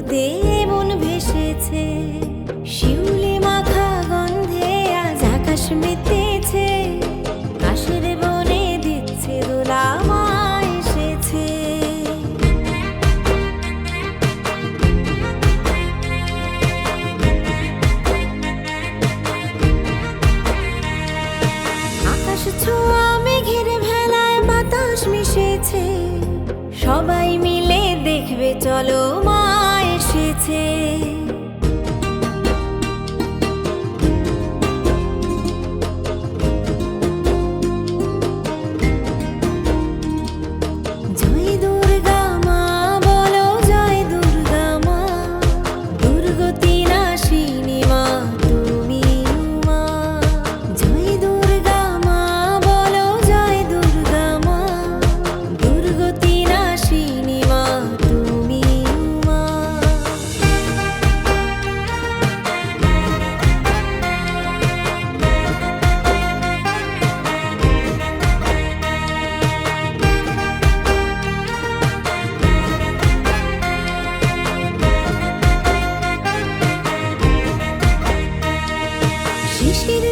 আলোতে মন ভেসেছে, শিউলি মাখা গন্ধে আজ আকাশ মেতেছে, কাশের বনে দিচ্ছে দোলা মা এসেছে। আকাশ ছোঁয়া মেঘের ভেলায় বাতাস মিশেছে, সবাই মিলে দেখবে চলো মা এসেছে। জয় দুর্গা মা বলো, জয় দুর্গা মা, দুর্গতি নাশিনী মা তুমি উমা। জয় দুর্গা মা বলো, জয় দুর্গা মা, দুর্গতি নাশিনী মা তুমি উমা। শিশির